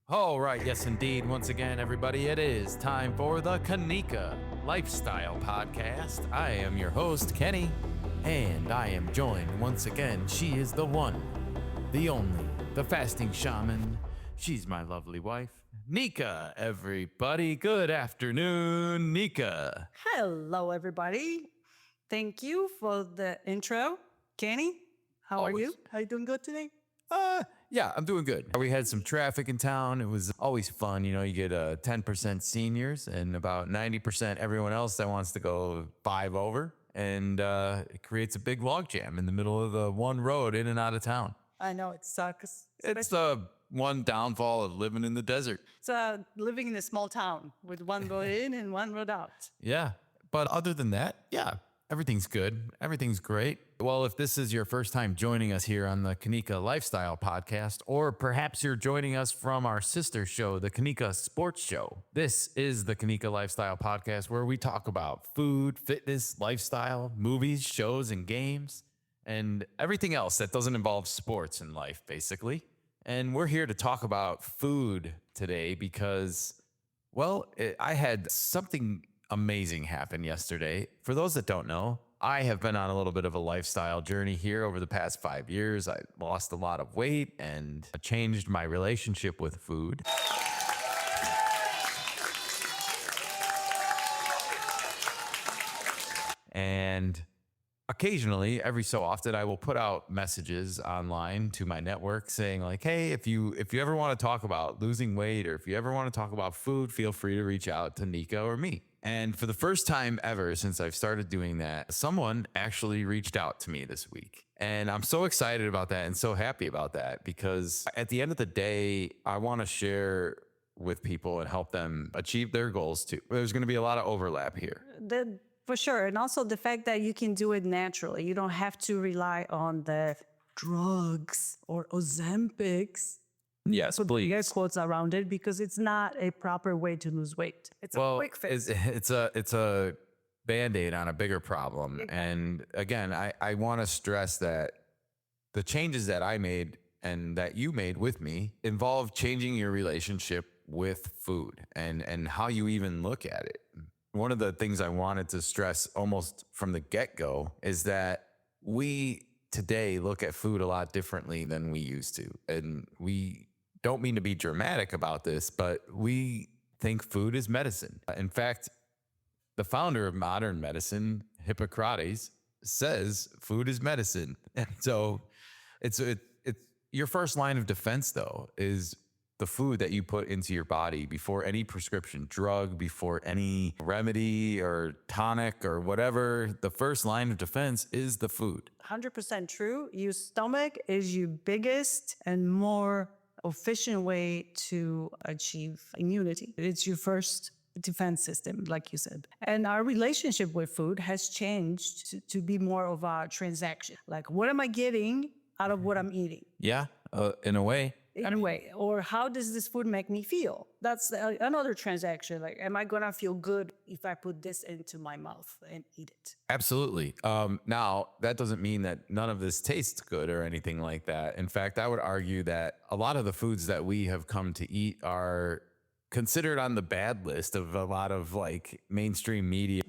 All right, yes, indeed. Once again, everybody, it is time for the Nikka Lifestyle Podcast. I am your host, Kenny, and I am joined once again. She is the one, the only, the fasting shaman. She's my lovely wife, Nikka. Everybody, good afternoon, Nikka. Hello, everybody. Thank you for the intro. Kenny, how are Always. you? Are you doing good today? Yeah, I'm doing good. We had some traffic in town. It was always fun. You know, you get 10% seniors and about 90% everyone else that wants to go 5 over. And it creates a big log jam in the middle of the one road in and out of town. I know it sucks. It's the one downfall of living in the desert. It's living in a small town with one road in and one road out. Yeah. But other than that, yeah, everything's good. Everything's great. Well, if this is your first time joining us here on the Nikka Lifestyle Podcast, or perhaps you're joining us from our sister show, the Nikka Sports Show, this is the Nikka Lifestyle Podcast where we talk about food, fitness, lifestyle, movies, shows, and games, and everything else that doesn't involve sports in life, basically. And we're here to talk about food today because, well, I had something amazing happen yesterday. For those that don't know, I have been on a little bit of a lifestyle journey here over the past 5 years. I lost a lot of weight and changed my relationship with food. And occasionally, every so often, I will put out messages online to my network saying like, hey, if you ever want to talk about losing weight or if you ever want to talk about food, feel free to reach out to Nikka or me. And for the first time ever since I've started doing that, someone actually reached out to me this week. And I'm so excited about that and so happy about that because at the end of the day, I want to share with people and help them achieve their goals too. There's going to be a lot of overlap here. For sure. And also the fact that you can do it naturally. You don't have to rely on the drugs or Ozempics. Yes, please. Air quotes around it because it's not a proper way to lose weight. It's a quick fix. It's a Band-Aid on a bigger problem. And again, I want to stress that the changes that I made and that you made with me involve changing your relationship with food and how you even look at it. One of the things I wanted to stress almost from the get-go is that we today look at food a lot differently than we used to. And we don't mean to be dramatic about this, but we think food is medicine. In fact, the founder of modern medicine, Hippocrates, says food is medicine. And so it's your first line of defense, though, is the food that you put into your body before any prescription drug, before any remedy or tonic or whatever. The first line of defense is the food. 100% true. Your stomach is your biggest and more efficient way to achieve immunity. It's your first defense system, like you said. And our relationship with food has changed to be more of a transaction. Like, what am I getting out of what I'm eating? Yeah, in a way. Anyway, or how does this food make me feel? That's another transaction. Like, am I gonna feel good if I put this into my mouth and eat it? Absolutely. Now, that doesn't mean that none of this tastes good or anything like that. In fact, I would argue that a lot of the foods that we have come to eat are considered on the bad list of a lot of like mainstream media,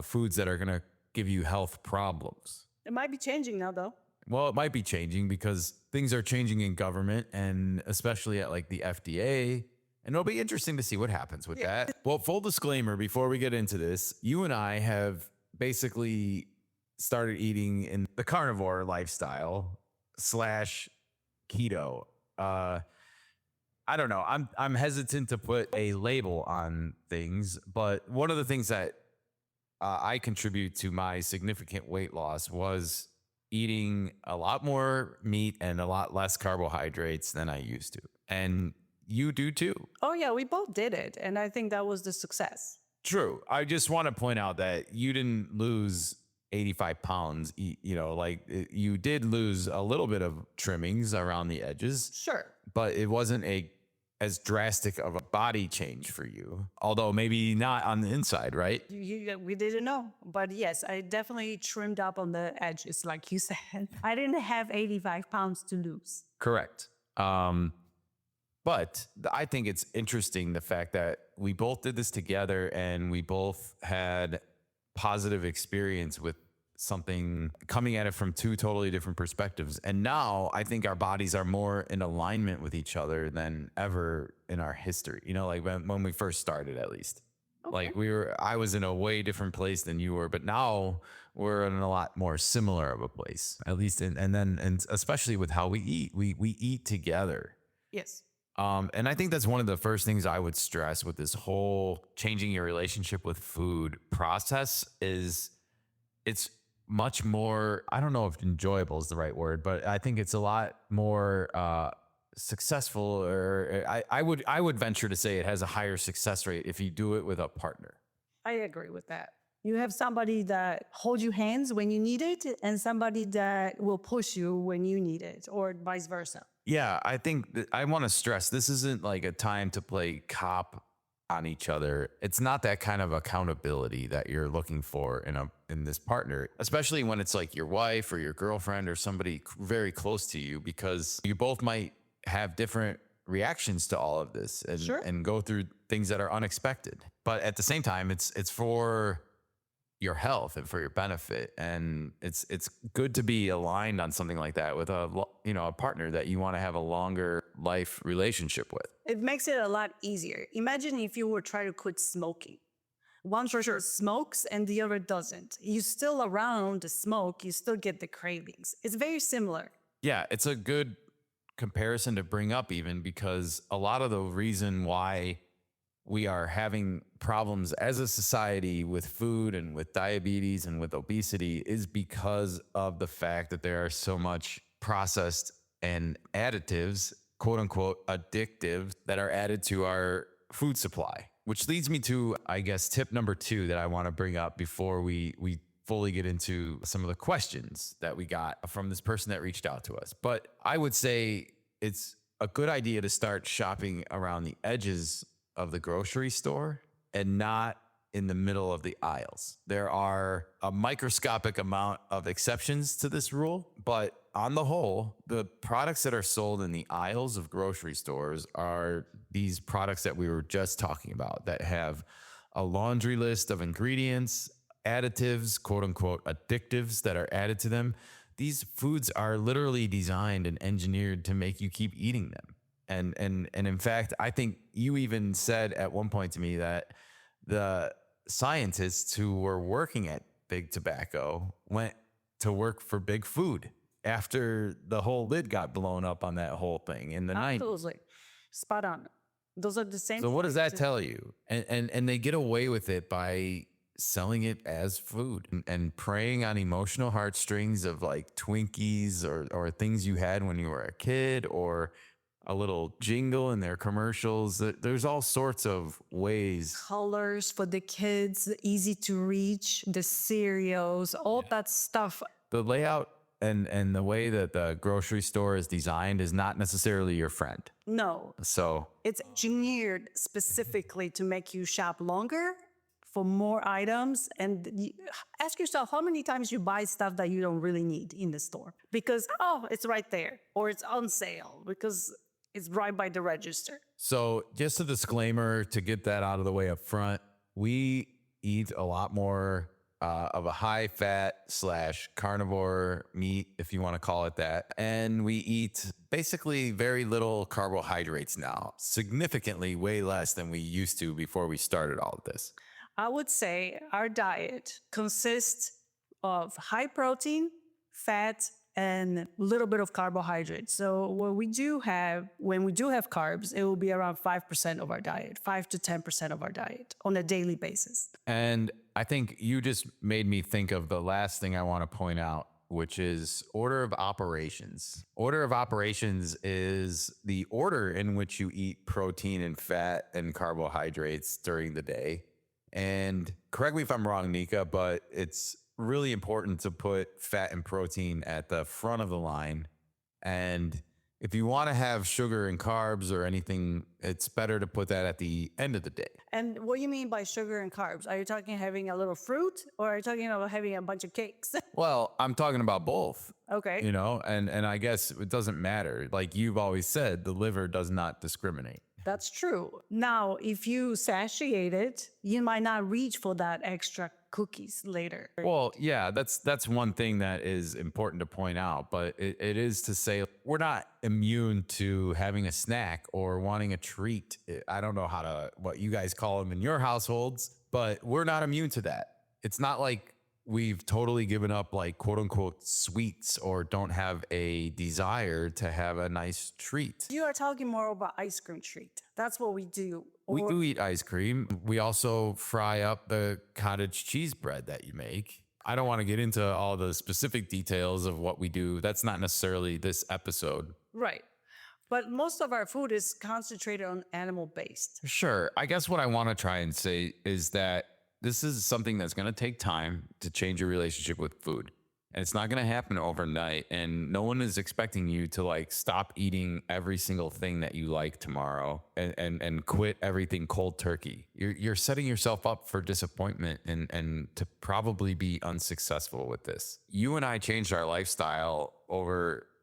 foods that are going to give you health problems. It might be changing now, though. Well, it might be changing because things are changing in government and especially at like the FDA. And it'll be interesting to see what happens with that. Well, full disclaimer, before we get into this, you and I have basically started eating in the carnivore lifestyle / keto. I don't know. I'm hesitant to put a label on things, but one of the things that I contribute to my significant weight loss was eating a lot more meat and a lot less carbohydrates than I used to. And you do too. Oh, yeah, we both did it. And I think that was the success. True. I just want to point out that you didn't lose 85 pounds. You did lose a little bit of trimmings around the edges. Sure. But it wasn't as drastic of a body change for you, although maybe not on the inside, right? We didn't know. But yes, I definitely trimmed up on the edges, like you said. I didn't have 85 pounds to lose. Correct. But I think it's interesting the fact that we both did this together and we both had positive experience with something coming at it from two totally different perspectives. And now I think our bodies are more in alignment with each other than ever in our history. You know, like when we first started, at least. Okay. Like I was in a way different place than you were, but now we're in a lot more similar of a place, at least. And especially with how we eat, we eat together. Yes. And I think that's one of the first things I would stress with this whole changing your relationship with food process is it's much more, I don't know if enjoyable is the right word, but I think it's a lot more successful, or I would venture to say it has a higher success rate if you do it with a partner. I agree with that. You have somebody that holds you hands when you need it and somebody that will push you when you need it, or vice versa. Yeah, I think that I want to stress this isn't like a time to play cop on each other. It's not that kind of accountability that you're looking for in this partner, especially when it's like your wife or your girlfriend or somebody very close to you, because you both might have different reactions to all of this and, Sure. and go through things that are unexpected. But at the same time, it's for your health and for your benefit, and it's good to be aligned on something like that with a partner that you want to have a longer life relationship with. It makes it a lot easier. Imagine if you were trying to quit smoking. One person smokes and the other doesn't. You still around the smoke, you still get the cravings. It's very similar. Yeah, it's a good comparison to bring up, even because a lot of the reason why we are having problems as a society with food and with diabetes and with obesity is because of the fact that there are so much processed and additives, quote unquote, addictives that are added to our food supply, which leads me to, I guess, tip number 2 that I want to bring up before we fully get into some of the questions that we got from this person that reached out to us. But I would say it's a good idea to start shopping around the edges of the grocery store and not in the middle of the aisles. There are a microscopic amount of exceptions to this rule, but on the whole, the products that are sold in the aisles of grocery stores are these products that we were just talking about that have a laundry list of ingredients, additives, quote unquote, addictives that are added to them. These foods are literally designed and engineered to make you keep eating them. And in fact, I think you even said at one point to me that the scientists who were working at Big Tobacco went to work for Big Food after the whole lid got blown up on that whole thing in the 90s. Absolutely. Spot on. Those are the same. So what does that things. tell you? And they get away with it by selling it as food and preying on emotional heartstrings of like Twinkies or things you had when you were a kid, or a little jingle in their commercials. There's all sorts of ways. Colors for the kids, easy to reach, the cereals, all that stuff. The layout and the way that the grocery store is designed is not necessarily your friend. No, So it's engineered specifically to make you shop longer for more items. And ask yourself how many times you buy stuff that you don't really need in the store because, oh, it's right there, or it's on sale because it's right by the register. So just a disclaimer to get that out of the way up front, we eat a lot more of a high fat / carnivore meat, if you want to call it that. And we eat basically very little carbohydrates now, significantly way less than we used to before we started all of this. I would say our diet consists of high protein, fat, and a little bit of carbohydrate. So when we do have carbs, it will be around 5% of our diet, 5 to 10% of our diet on a daily basis. And I think you just made me think of the last thing I want to point out, which is order of operations. Order of operations is the order in which you eat protein and fat and carbohydrates during the day. And correct me if I'm wrong, Nikka, but it's really important to put fat and protein at the front of the line. And If you want to have sugar and carbs or anything, it's better to put that at the end of the day. And what do you mean by sugar and carbs? Are you talking having a little fruit or are you talking about having a bunch of cakes? Well, I'm talking about both, Okay. you know, and I guess it doesn't matter. Like you've always said, the liver does not discriminate. That's true. Now, if you satiate it, you might not reach for that extra cookies later. Well, yeah, that's one thing that is important to point out, but it is to say we're not immune to having a snack or wanting a treat. I don't know what you guys call them in your households, but we're not immune to that. It's not like we've totally given up like quote unquote sweets or don't have a desire to have a nice treat. You are talking more about ice cream treat. That's what we do. We do eat ice cream. We also fry up the cottage cheese bread that you make. I don't want to get into all the specific details of what we do. That's not necessarily this episode. Right. But most of our food is concentrated on animal based. Sure. I guess what I want to try and say is that this is something that's going to take time to change your relationship with food. And it's not going to happen overnight. And no one is expecting you to like stop eating every single thing that you like tomorrow and quit everything cold turkey. You're setting yourself up for disappointment and to probably be unsuccessful with this. You and I changed our lifestyle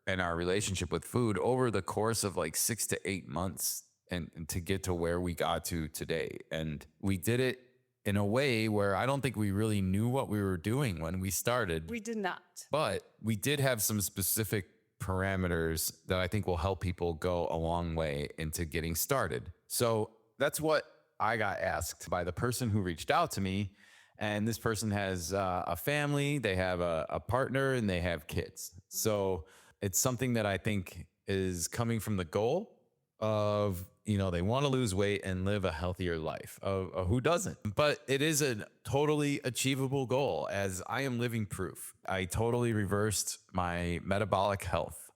and our relationship with food over the course of like 6 to 8 months and to get to where we got to today. And we did it in a way where I don't think we really knew what we were doing when we started. We did not. But we did have some specific parameters that I think will help people go a long way into getting started. So that's what I got asked by the person who reached out to me. And this person has a family, they have a partner, and they have kids. So it's something that I think is coming from the goal of, you know, they want to lose weight and live a healthier life. Who doesn't? But it is a totally achievable goal, as I am living proof. I totally reversed my metabolic health.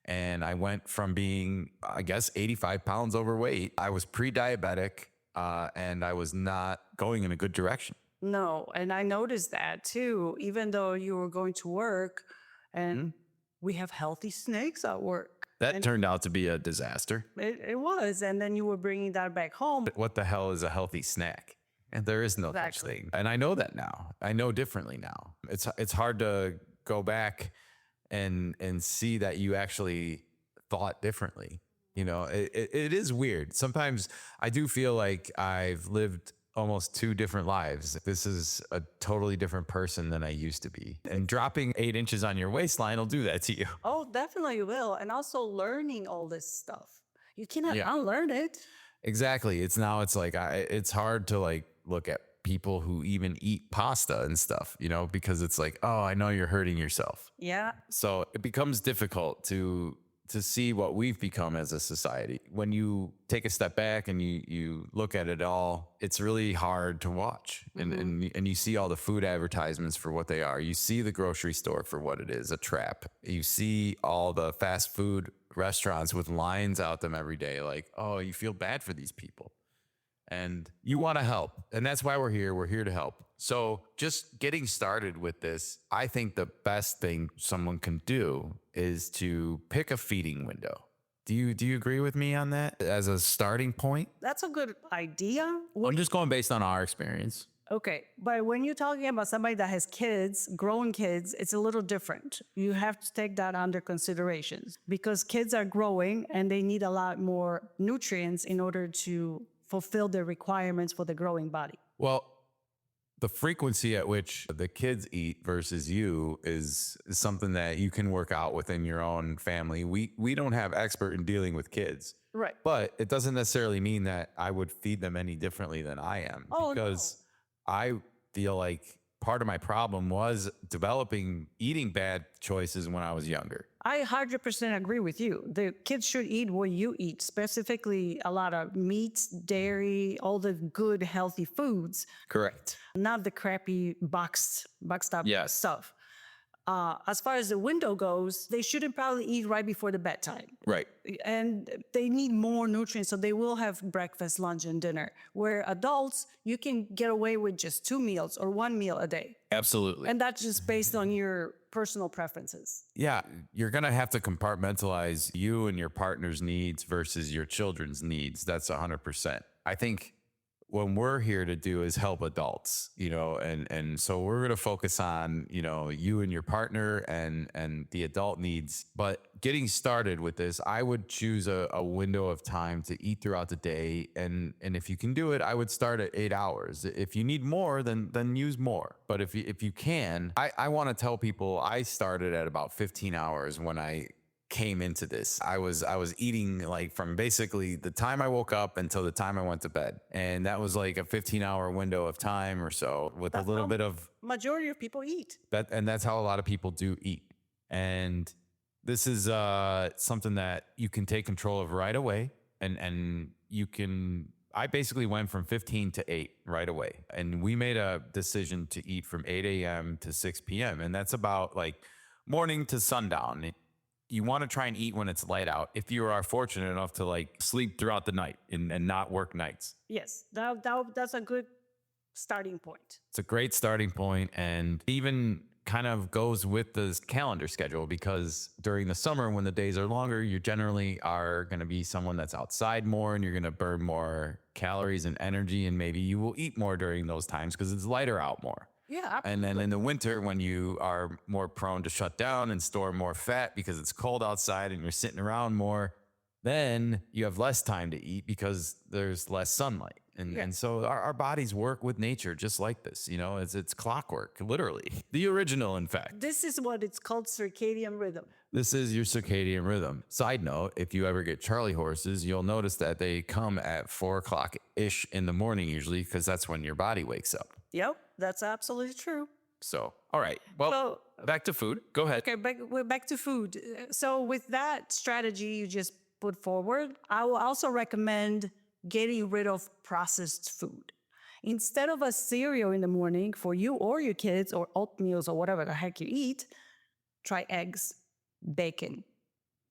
And I went from being, I guess, 85 pounds overweight. I was pre-diabetic and I was not going in a good direction. No. And I noticed that too, even though you were going to work and we have healthy snakes at work. That turned out to be a disaster. It was. And then you were bringing that back home. What the hell is a healthy snack? And there is no such thing. And I know that now. I know differently now. It's hard to go back and see that you actually thought differently. You know, it is weird. Sometimes I do feel like I've lived almost 2 different lives. This is a totally different person than I used to be. And dropping 8 inches on your waistline will do that to you. Oh, definitely will. And also learning all this stuff. You cannot unlearn it. Exactly. It's like, it's hard to like look at people who even eat pasta and stuff, you know, because it's like, oh, I know you're hurting yourself. Yeah. So it becomes difficult to see what we've become as a society. When you take a step back and you look at it all, it's really hard to watch. And you see all the food advertisements for what they are. You see the grocery store for what it is, a trap. You see all the fast food restaurants with lines out them every day. Like, oh, you feel bad for these people. And you want to help. And that's why we're here. We're here to help. So just getting started with this, I think the best thing someone can do is to pick a feeding window. Do you agree with me on that as a starting point? That's a good idea. I'm just going based on our experience. Okay. But when you're talking about somebody that has kids, growing kids, it's a little different. You have to take that under consideration because kids are growing and they need a lot more nutrients in order to fulfill their requirements for the growing body. Well, the frequency at which the kids eat versus you is something that you can work out within your own family. We don't have expert in dealing with kids. Right. But it doesn't necessarily mean that I would feed them any differently than I am. Oh, because I feel like part of my problem was eating bad choices when I was younger. I 100% agree with you. The kids should eat what you eat, specifically a lot of meats, dairy, all the good, healthy foods. Correct. Not the crappy boxed up stuff. As far as the window goes, they shouldn't probably eat right before the bedtime. Right. And they need more nutrients, so they will have breakfast, lunch, and dinner. Where adults, you can get away with just 2 meals or 1 meal a day. Absolutely. And that's just based on your personal preferences. Yeah, you're going to have to compartmentalize you and your partner's needs versus your children's needs. That's 100%. I think what we're here to do is help adults, and so we're going to focus on, you and your partner and the adult needs. But getting started with this, I would choose a window of time to eat throughout the day. And if you can do it, I would start at 8 hours. If you need more, then use more. But if you can, I want to tell people I started at about 15 hours when I came into this. I was eating like from basically the time I woke up until the time I went to bed. And that was like a 15-hour window of time or so with That's a little how bit of majority of people eat. that. And that's how a lot of people do eat. And this is something that you can take control of right away. And you can, I basically went from 15 to 8 right away. And we made a decision to eat from 8 a.m. to 6 p.m. And that's about like morning to sundown. You want to try and eat when it's light out if you are fortunate enough to like sleep throughout the night and not work nights. Yes, that's a good starting point. It's a great starting point, and even kind of goes with the calendar schedule, because during the summer when the days are longer, you generally are going to be someone that's outside more and you're going to burn more calories and energy, and maybe you will eat more during those times because it's lighter out more. Yeah, absolutely. And then in the winter, when you are more prone to shut down and store more fat because it's cold outside and you're sitting around more, then you have less time to eat because there's less sunlight. And so our bodies work with nature just like this, it's clockwork, literally. The original, in fact. This is what it's called circadian rhythm. This is your circadian rhythm. Side note, if you ever get Charlie horses, you'll notice that they come at 4 o'clock-ish in the morning usually, because that's when your body wakes up. Yep, that's absolutely true. So, all right. Well, back to food. Go ahead. Okay, we're back to food. So with that strategy you just put forward, I will also recommend getting rid of processed food. Instead of a cereal in the morning for you or your kids, or oatmeals or whatever the heck you eat, try eggs, bacon,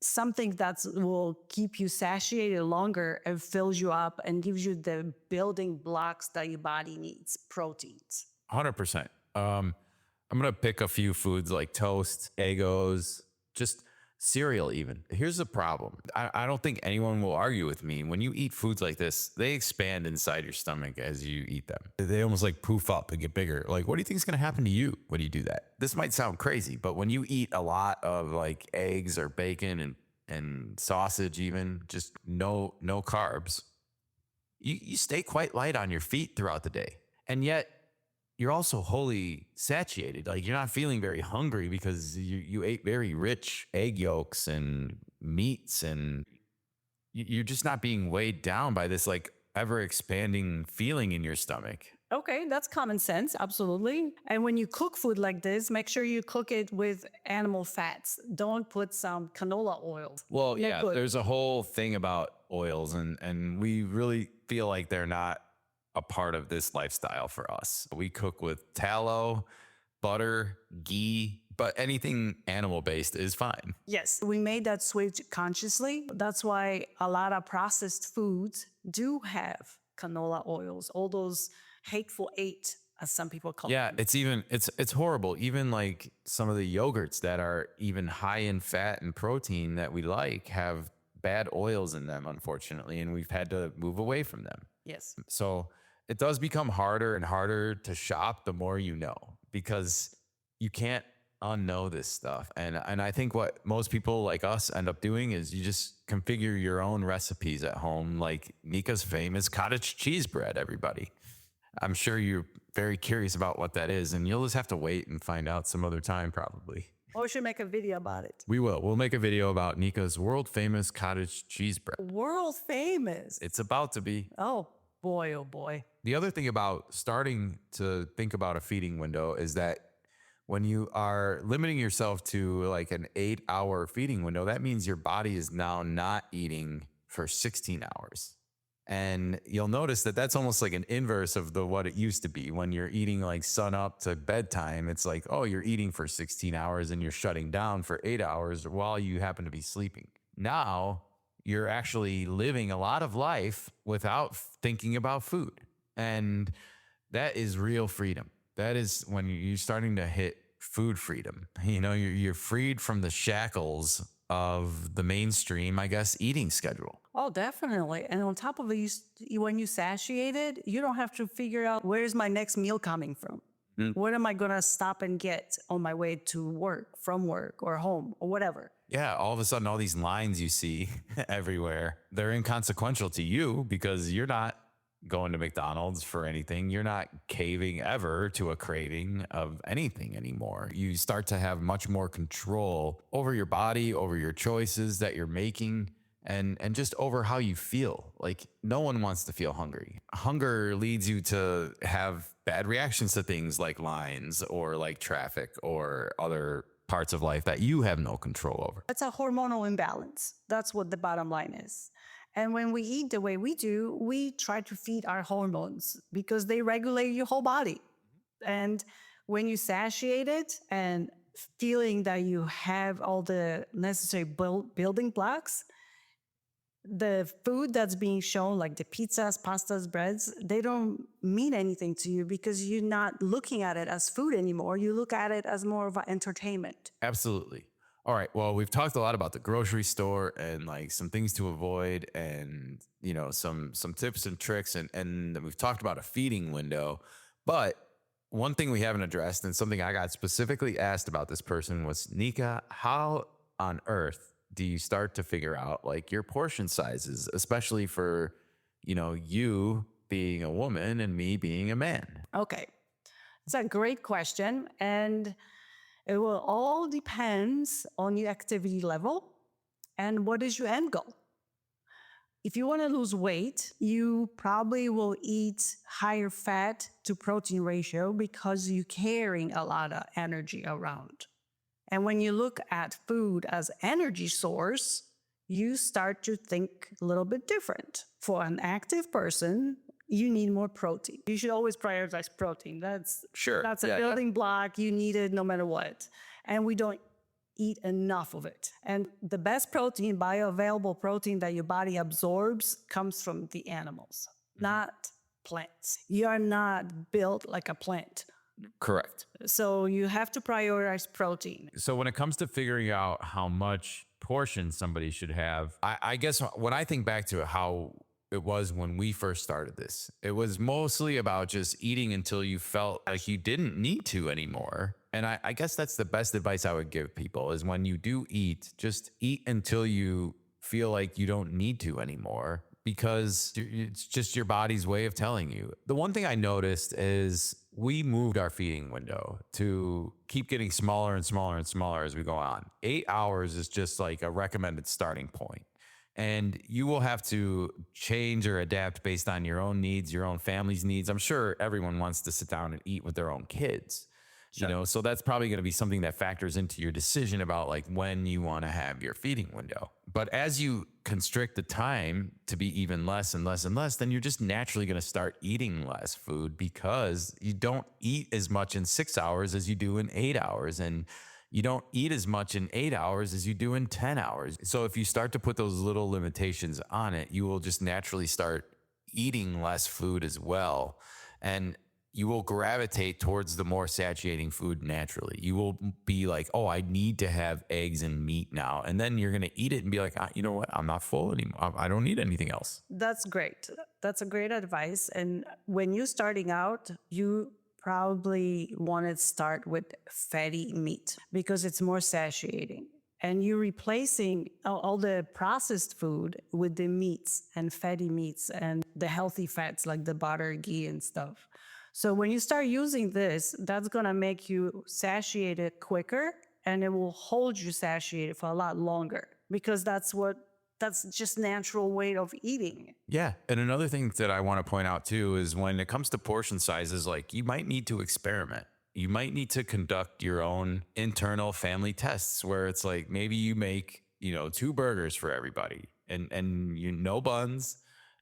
something that will keep you satiated longer and fills you up and gives you the building blocks that your body needs, proteins. 100%. I'm going to pick a few foods like toast, Eggos, just cereal even. Here's the problem. I don't think anyone will argue with me. When you eat foods like this, they expand inside your stomach as you eat them. They almost like poof up and get bigger. Like, what do you think is going to happen to you when you do that? This might sound crazy, but when you eat a lot of like eggs or bacon and sausage, even just no carbs, you stay quite light on your feet throughout the day. And yet you're also wholly satiated. Like, you're not feeling very hungry because you ate very rich egg yolks and meats, and you're just not being weighed down by this like ever expanding feeling in your stomach. Okay, that's common sense, absolutely. And when you cook food like this, make sure you cook it with animal fats. Don't put some canola oil. Well, yeah, there's a whole thing about oils, and we really feel like they're not a part of this lifestyle for us. We cook with tallow, butter, ghee, but anything animal-based is fine. Yes, we made that switch consciously. That's why a lot of processed foods do have canola oils, all those hateful eight, as some people call them. Yeah, it's horrible. Even like some of the yogurts that are even high in fat and protein that we like have bad oils in them, unfortunately, and we've had to move away from them. Yes. So it does become harder and harder to shop the more you know, because you can't unknow this stuff. And I think what most people like us end up doing is you just configure your own recipes at home, like Nikka's famous cottage cheese bread, everybody. I'm sure you're very curious about what that is, and you'll just have to wait and find out some other time probably. Or we should make a video about it. We will. We'll make a video about Nikka's world famous cottage cheese bread. World famous? It's about to be. Oh boy, oh boy. The other thing about starting to think about a feeding window is that when you are limiting yourself to like an 8-hour feeding window, that means your body is now not eating for 16 hours. And you'll notice that that's almost like an inverse of what it used to be. When you're eating like sun up to bedtime, it's like, oh, you're eating for 16 hours and you're shutting down for 8 hours while you happen to be sleeping. Now you're actually living a lot of life without thinking about food. And that is real freedom. That is when you're starting to hit food freedom. You're freed from the shackles of the mainstream, I guess, eating schedule. Oh, definitely. And on top of it, when you satiate it, you don't have to figure out where's my next meal coming from. What am I going to stop and get on my way to work, from work, or home, or whatever? Yeah, all of a sudden, all these lines you see everywhere, they're inconsequential to you because you're not going to McDonald's for anything. You're not caving ever to a craving of anything anymore. You start to have much more control over your body, over your choices that you're making, and just over how you feel. Like, no one wants to feel hungry. Hunger leads you to have bad reactions to things like lines or like traffic or other parts of life that you have no control over. That's a hormonal imbalance. That's what the bottom line is. And when we eat the way we do, we try to feed our hormones because they regulate your whole body. And when you satiate it and feeling that you have all the necessary building blocks, the food that's being shown, like the pizzas, pastas, breads, they don't mean anything to you because you're not looking at it as food anymore. You look at it as more of an entertainment. Absolutely. All right. Well, we've talked a lot about the grocery store and like some things to avoid and, some tips and tricks. And we've talked about a feeding window. But one thing we haven't addressed and something I got specifically asked about this person was, Nikka, how on earth do you start to figure out like your portion sizes, especially for, you being a woman and me being a man? Okay. It's a great question. And it will all depends on your activity level and what is your end goal. If you want to lose weight, you probably will eat higher fat to protein ratio because you're carrying a lot of energy around. And when you look at food as energy source, you start to think a little bit different. For an active person, you need more protein. You should always prioritize protein. That's a building block. You need it no matter what. And we don't eat enough of it. And the best protein, bioavailable protein that your body absorbs comes from the animals, not plants. You are not built like a plant. Correct. So you have to prioritize protein. So when it comes to figuring out how much portion somebody should have, I guess when I think back to how it was when we first started this, it was mostly about just eating until you felt like you didn't need to anymore. And I guess that's the best advice I would give people is when you do eat, just eat until you feel like you don't need to anymore, because it's just your body's way of telling you. The one thing I noticed is we moved our feeding window to keep getting smaller and smaller and smaller as we go on. 8 hours is just like a recommended starting point. And you will have to change or adapt based on your own needs, your own family's needs. I'm sure everyone wants to sit down and eat with their own kids. Sure. So that's probably going to be something that factors into your decision about like when you want to have your feeding window. But as you constrict the time to be even less and less and less, then you're just naturally going to start eating less food because you don't eat as much in 6 hours as you do in 8 hours. And you don't eat as much in 8 hours as you do in 10 hours. So if you start to put those little limitations on it, you will just naturally start eating less food as well. And you will gravitate towards the more satiating food naturally. You will be like, oh, I need to have eggs and meat now. And then you're going to eat it and be like, you know what? I'm not full anymore. I don't need anything else. That's great. That's a great advice. And when you're starting out, you probably want to start with fatty meat because it's more satiating. And you're replacing all the processed food with the meats and fatty meats and the healthy fats like the butter, ghee, and stuff. So when you start using this, that's going to make you satiated quicker and it will hold you satiated for a lot longer because that's just natural way of eating. Yeah. And another thing that I want to point out too is when it comes to portion sizes, like you might need to experiment. You might need to conduct your own internal family tests where it's like maybe you make, 2 burgers for everybody and no buns,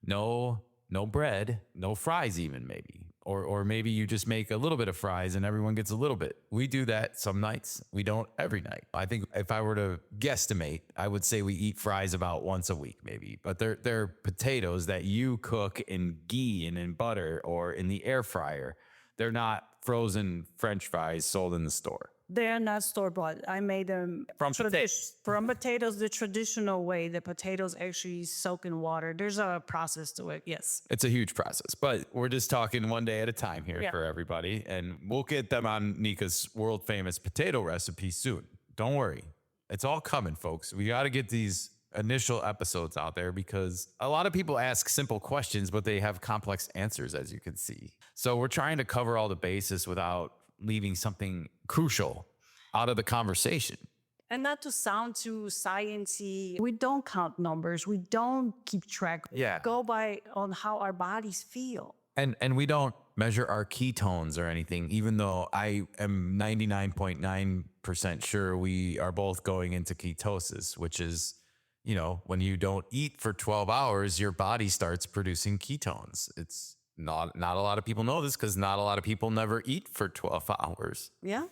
no bread, no fries even maybe. Or maybe you just make a little bit of fries and everyone gets a little bit. We do that some nights. We don't every night. I think if I were to guesstimate, I would say we eat fries about once a week maybe. But they're potatoes that you cook in ghee and in butter or in the air fryer. They're not frozen French fries sold in the store. They're not store-bought. I made them From potatoes. from potatoes the traditional way. The potatoes actually soak in water. There's a process to it, yes. It's a huge process, but we're just talking one day at a time here Yeah. for everybody. And we'll get them on Nikka's world famous potato recipe soon. Don't worry. It's all coming, folks. We got to get these initial episodes out there because a lot of people ask simple questions, but they have complex answers, as you can see. So we're trying to cover all the bases without leaving something crucial out of the conversation. And not to sound too sciencey, we don't count numbers. We don't keep track. Yeah. Go by on how our bodies feel. And we don't measure our ketones or anything, even though I am 99.9% sure we are both going into ketosis, which is, you know, when you don't eat for 12 hours, your body starts producing ketones. It's not a lot of people know this because not a lot of people never eat for 12 hours. Yeah.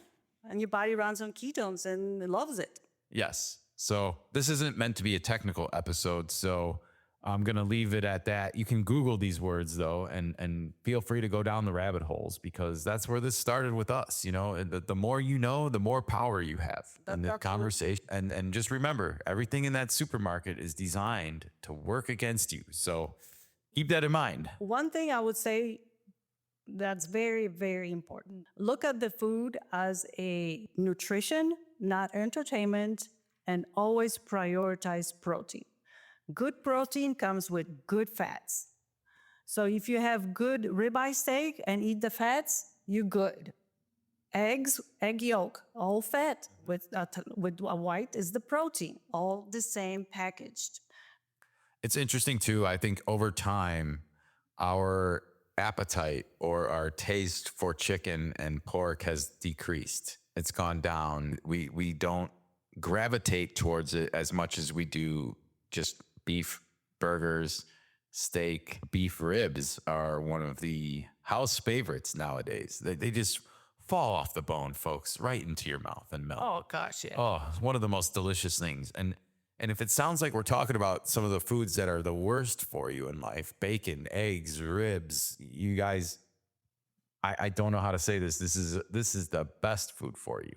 And your body runs on ketones and it loves it. Yes. So this isn't meant to be a technical episode, so I'm going to leave it at that. You can Google these words, though, and feel free to go down the rabbit holes because that's where this started with us. You know, the more you know, the more power you have in the conversation. And just remember, everything in that supermarket is designed to work against you. So keep that in mind. One thing I would say that's very, very important. Look at the food as a nutrition, not entertainment, and always prioritize protein. Good protein comes with good fats. So if you have good ribeye steak and eat the fats, you're good. Eggs, egg yolk, all fat with a white is the protein, all the same packaged. It's interesting too. I think over time, our appetite or our taste for chicken and pork has decreased. It's gone down. We don't gravitate towards it as much as we do just beef burgers, steak. Beef ribs are one of the house favorites nowadays. They just fall off the bone, folks, right into your mouth and melt. Oh gosh, yeah. Oh, it's one of the most delicious things. And if it sounds like we're talking about some of the foods that are the worst for you in life, bacon, eggs, ribs, you guys, I don't know how to say this. This is the best food for you.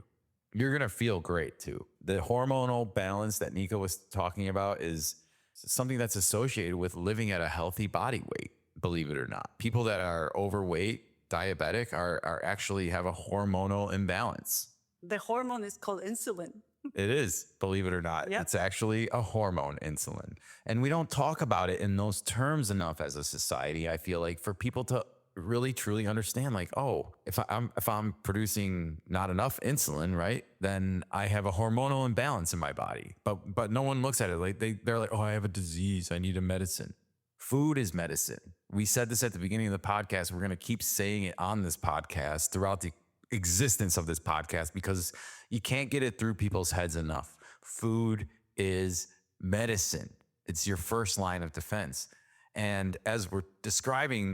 You're going to feel great too. The hormonal balance that Nikka was talking about is something that's associated with living at a healthy body weight, believe it or not. People that are overweight, diabetic, are actually have a hormonal imbalance. The hormone is called insulin. It is, believe it or not. Yep. It's actually a hormone, insulin. And we don't talk about it in those terms enough as a society, I feel like, for people to really truly understand, like, oh, if I'm producing not enough insulin, right, then I have a hormonal imbalance in my body. But no one looks at it like they're like, oh, I have a disease, I need a medicine. Food is medicine. We said this at the beginning of the podcast. We're going to keep saying it on this podcast throughout the existence of this podcast because you can't get it through people's heads enough. Food is medicine. It's your first line of defense. And as we're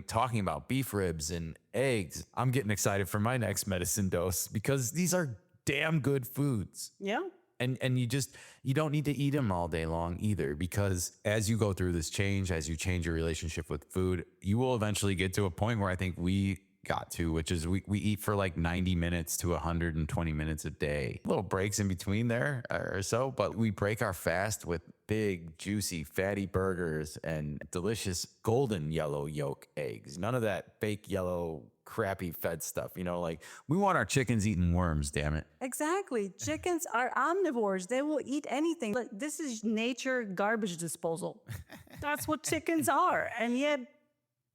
talking about beef ribs and eggs, I'm getting excited for my next medicine dose because these are damn good foods. Yeah. And you don't need to eat them all day long either, because as you go through this change, as you change your relationship with food, you will eventually get to a point where I think we got to, which is we eat for like 90 minutes to 120 minutes a day. Little breaks in between there or so, but we break our fast with big, juicy, fatty burgers and delicious golden yellow yolk eggs. None of that fake yellow, crappy fed stuff. You know, like we want our chickens eating worms, damn it. Exactly. Chickens are omnivores. They will eat anything. But this is nature garbage disposal. That's what chickens are. And yet,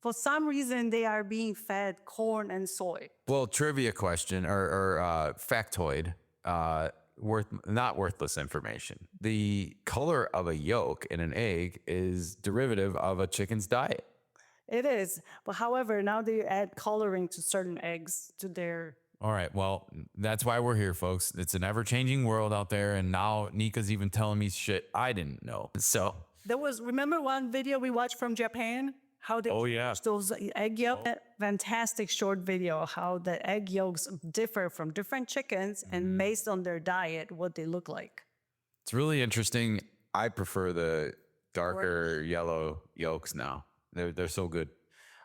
for some reason, they are being fed corn and soy. Well, trivia question or factoid, not worthless information. The color of a yolk in an egg is derivative of a chicken's diet. It is. But however, now they add coloring to certain eggs to their... All right. Well, that's why we're here, folks. It's an ever-changing world out there. And now Nikka's even telling me shit I didn't know. So Remember one video we watched from Japan? How they those egg yolks? Fantastic short video how the egg yolks differ from different chickens and based on their diet, what they look like. It's really interesting. I prefer the darker yellow yolks now. They're so good.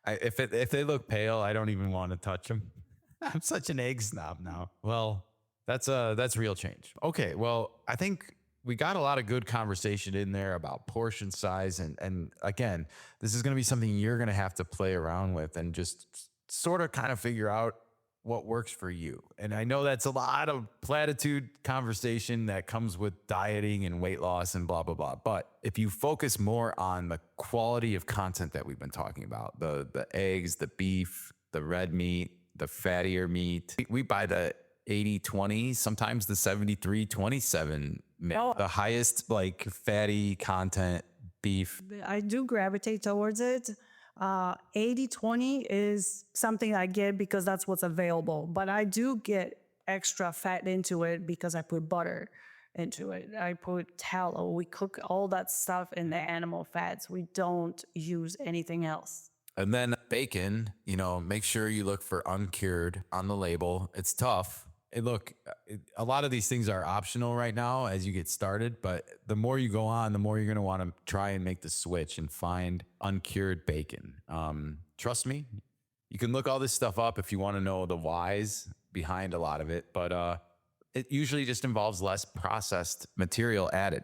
If they look pale, I don't even want to touch them. I'm such an egg snob now. Well, that's real change. Okay, well, I think we got a lot of good conversation in there about portion size, and again, this is going to be something you're going to have to play around with and just sort of kind of figure out what works for you. And I know that's a lot of platitude conversation that comes with dieting and weight loss and blah, blah, blah. But if you focus more on the quality of content that we've been talking about, the eggs, the beef, the red meat, the fattier meat, we buy the 80-20, sometimes the 73-27, the highest like fatty content beef. I do gravitate towards it. 80-20 is something I get because that's what's available. But I do get extra fat into it because I put butter into it. I put tallow. We cook all that stuff in the animal fats. We don't use anything else. And then bacon, make sure you look for uncured on the label. It's tough. A lot of these things are optional right now as you get started, but the more you go on, the more you're going to want to try and make the switch and find uncured bacon. Trust me, you can look all this stuff up if you want to know the whys behind a lot of it, but it usually just involves less processed material added.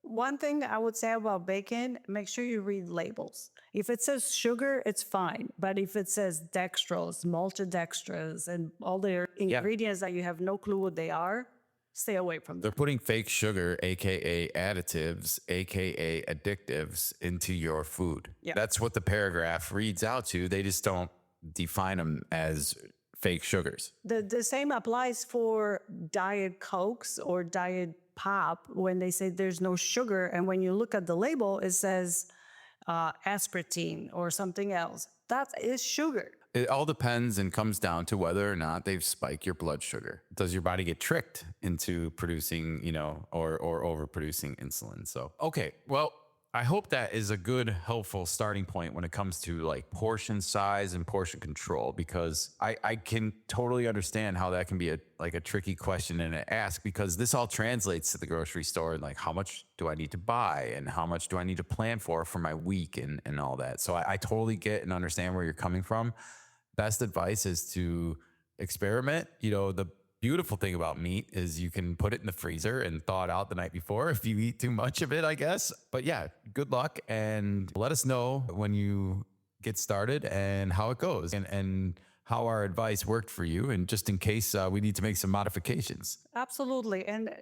One thing I would say about bacon, make sure you read labels. If it says sugar, it's fine. But if it says dextrose, maltodextrose, and all the ingredients that you have no clue what they are, stay away from them. They're putting fake sugar, AKA additives, AKA addictives, into your food. Yeah. That's what the paragraph reads out to. They just don't define them as fake sugars. The same applies for Diet Cokes or Diet Pop when they say there's no sugar. And when you look at the label, it says aspartame or something else. That is sugar. It all depends and comes down to whether or not they've spiked your blood sugar. Does your body get tricked into producing, or overproducing insulin? So, okay, well, I hope that is a good, helpful starting point when it comes to like portion size and portion control, because I can totally understand how that can be a tricky question to ask, because this all translates to the grocery store and like, how much do I need to buy and how much do I need to plan for my week and all that. So I totally get and understand where you're coming from. Best advice is to experiment. The beautiful thing about meat is you can put it in the freezer and thaw it out the night before if you eat too much of it, I guess. But yeah, good luck and let us know when you get started and how it goes and how our advice worked for you. And just in case we need to make some modifications. Absolutely. And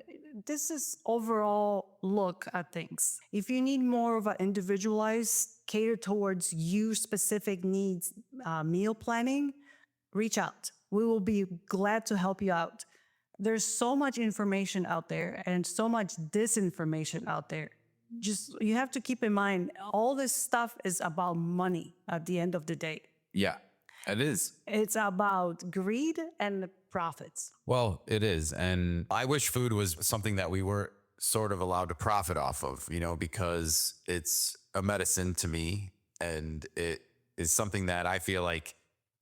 this is overall look at things. If you need more of an individualized, cater towards you specific needs meal planning, reach out. We will be glad to help you out. There's so much information out there and so much disinformation out there. Just, you have to keep in mind, all this stuff is about money at the end of the day. Yeah, it is. It's about greed and profits. Well, it is. And I wish food was something that we were sort of allowed to profit off of, because it's a medicine to me. And it is something that I feel like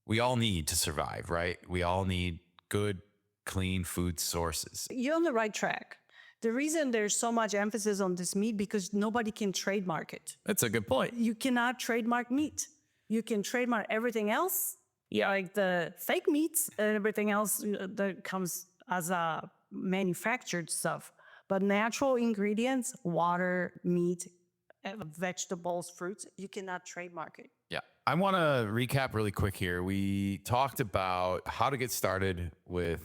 we all need to survive, right? We all need good, clean food sources. You're on the right track. The reason there's so much emphasis on this meat because nobody can trademark it. That's a good point. You cannot trademark meat. You can trademark everything else, like the fake meats and everything else that comes as a manufactured stuff. But natural ingredients, water, meat, vegetables, fruits, you cannot trademark it. Yeah. I want to recap really quick here. We talked about how to get started with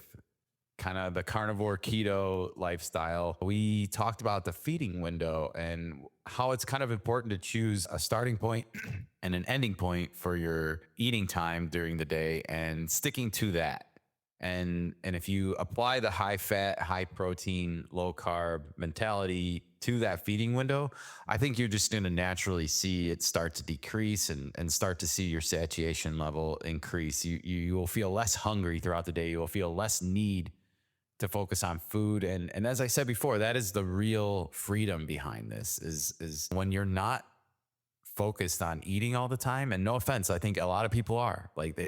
kind of the carnivore keto lifestyle. We talked about the feeding window and how it's kind of important to choose a starting point and an ending point for your eating time during the day and sticking to that. And if you apply the high fat, high protein, low carb mentality to that feeding window, I think you're just going to naturally see it start to decrease and start to see your satiation level increase. You will feel less hungry throughout the day. You will feel less need to focus on food. And as I said before, that is the real freedom behind this is when you're not focused on eating all the time. And no offense, I think a lot of people are like,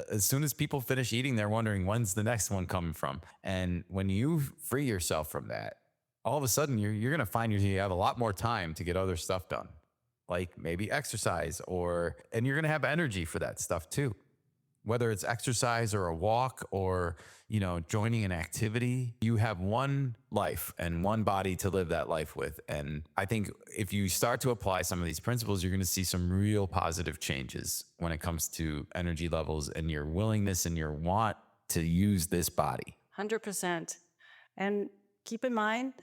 as soon as people finish eating, they're wondering when's the next one coming from. And when you free yourself from that, all of a sudden you're going to find you have a lot more time to get other stuff done, like maybe exercise and you're going to have energy for that stuff too. Whether it's exercise or a walk or, joining an activity, you have one life and one body to live that life with. And I think if you start to apply some of these principles, you're going to see some real positive changes when it comes to energy levels and your willingness and your want to use this body. 100%. And keep in mind,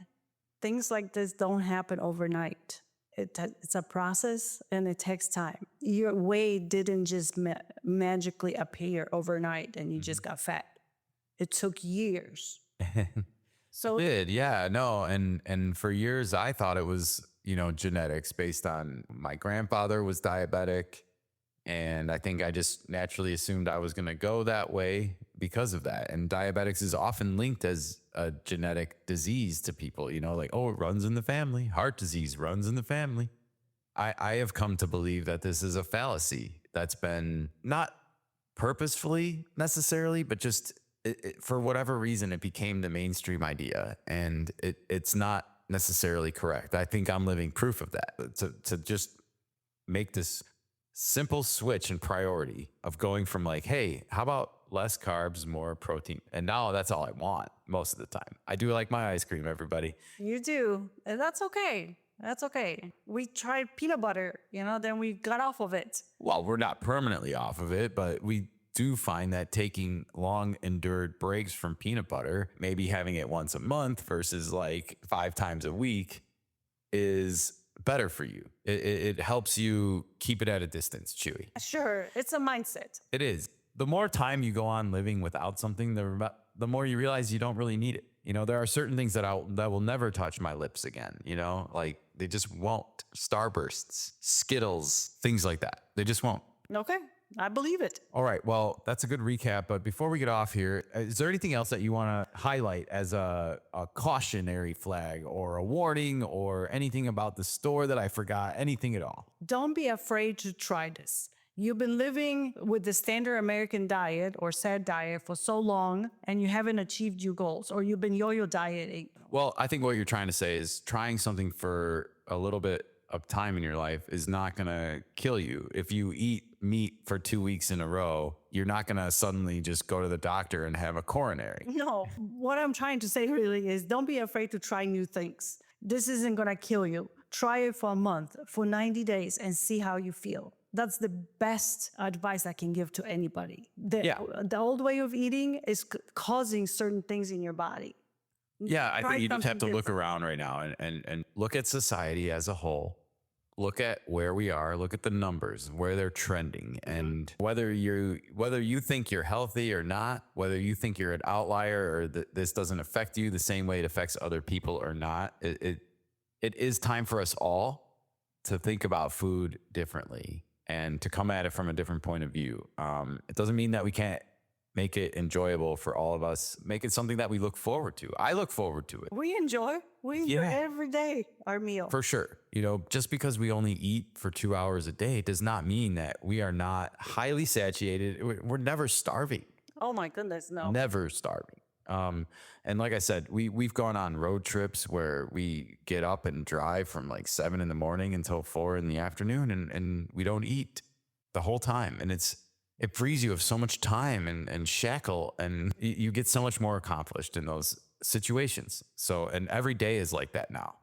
things like this don't happen overnight. It's a process and it takes time. Your weight didn't just magically appear overnight and you just got fat. It took years. So It did, yeah, no, and for years I thought it was, genetics based on my grandfather was diabetic, and I think I just naturally assumed I was going to go that way because of that. And diabetics is often linked as a genetic disease to people, like, oh, it runs in the family. Heart disease runs in the family. I have come to believe that this is a fallacy that's been not purposefully necessarily, but just for whatever reason, it became the mainstream idea, and it's not necessarily correct. I think I'm living proof of that. To just make this simple switch in priority of going from like, hey, how about less carbs, more protein? And now that's all I want most of the time. I do like my ice cream, everybody. you do, and that's okay. That's okay. We tried peanut butter, then we got off of it. Well, we're not permanently off of it, but we do find that taking long endured breaks from peanut butter, maybe having it once a month versus like 5 times a week, is better for you. It helps you keep it at a distance, Chewy. Sure, it's a mindset. It is. The more time you go on living without something, the more you realize you don't really need it. There are certain things that will never touch my lips again, like they just won't. Starbursts, Skittles, things like that. They just won't. Okay, I believe it. All right. Well, that's a good recap. But before we get off here, is there anything else that you want to highlight as a cautionary flag or a warning or anything about the store that I forgot? Anything at all? Don't be afraid to try this. You've been living with the standard American diet or SAD diet for so long and you haven't achieved your goals, or you've been yo-yo dieting. Well, I think what you're trying to say is trying something for a little bit of time in your life is not going to kill you. If you eat meat for 2 weeks in a row, you're not going to suddenly just go to the doctor and have a coronary. No, what I'm trying to say really is don't be afraid to try new things. This isn't going to kill you. Try it for a month, for 90 days, and see how you feel. That's the best advice I can give to anybody. The old way of eating is causing certain things in your body. Yeah, I Try think you just have something to look different. around right now and look at society as a whole. Look at where we are, look at the numbers, where they're trending, and whether you think you're healthy or not, whether you think you're an outlier or this doesn't affect you the same way it affects other people or not. It is time for us all to think about food differently and to come at it from a different point of view. It doesn't mean that we can't make it enjoyable for all of us. Make it something that we look forward to. I look forward to it. We enjoy every day our meal. For sure. Just because we only eat for 2 hours a day does not mean that we are not highly satiated. We're never starving. Oh my goodness, no. Never starving. And like I said, we've gone on road trips where we get up and drive from like 7 in the morning until 4 in the afternoon and we don't eat the whole time. And it frees you of so much time and shackle, and you get so much more accomplished in those situations. So, and every day is like that now.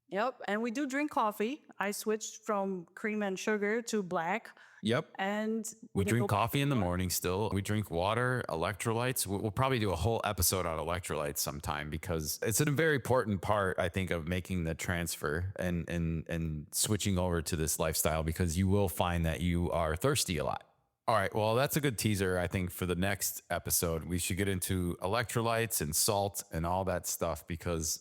Yep, and we do drink coffee. I switched from cream and sugar to black. Yep. And We drink coffee in the morning still. We drink water, electrolytes. We'll probably do a whole episode on electrolytes sometime because it's a very important part, I think, of making the transfer and switching over to this lifestyle, because you will find that you are thirsty a lot. All right. Well, that's a good teaser, I think, for the next episode. We should get into electrolytes and salt and all that stuff because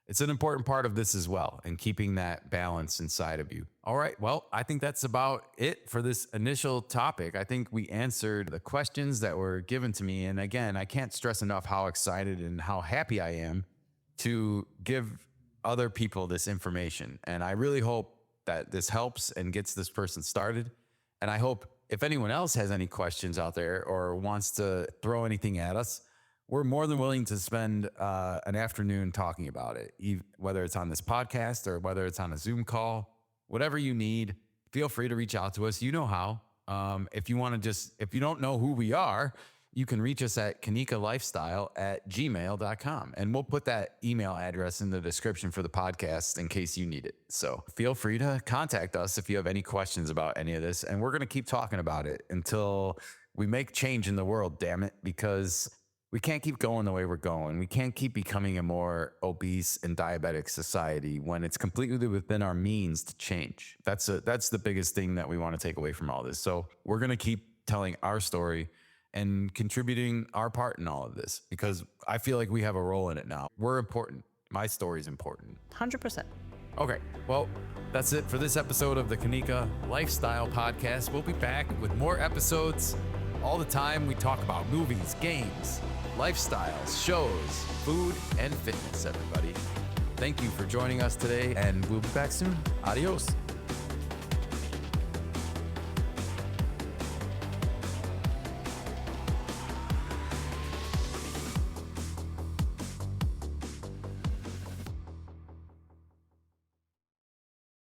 It's an important part of this as well, and keeping that balance inside of you. All right. Well, I think that's about it for this initial topic. I think we answered the questions that were given to me. And again, I can't stress enough how excited and how happy I am to give other people this information. And I really hope that this helps and gets this person started. And I hope if anyone else has any questions out there or wants to throw anything at us, we're more than willing to spend an afternoon talking about it, whether it's on this podcast or whether it's on a Zoom call, whatever you need. Feel free to reach out to us. You know how. If you don't know who we are, you can reach us at KanikaLifestyle@gmail.com. And we'll put that email address in the description for the podcast in case you need it. So feel free to contact us if you have any questions about any of this. And we're going to keep talking about it until we make change in the world, damn it, because we can't keep going the way we're going. We can't keep becoming a more obese and diabetic society when it's completely within our means to change. That's the biggest thing that we want to take away from all this. So we're going to keep telling our story and contributing our part in all of this because I feel like we have a role in it now. We're important. My story is important. 100%. Okay, well, that's it for this episode of the Nikka Lifestyle Podcast. We'll be back with more episodes all the time. We talk about movies, games, lifestyles, shows, food, and fitness, everybody. Thank you for joining us today, and we'll be back soon. Adios.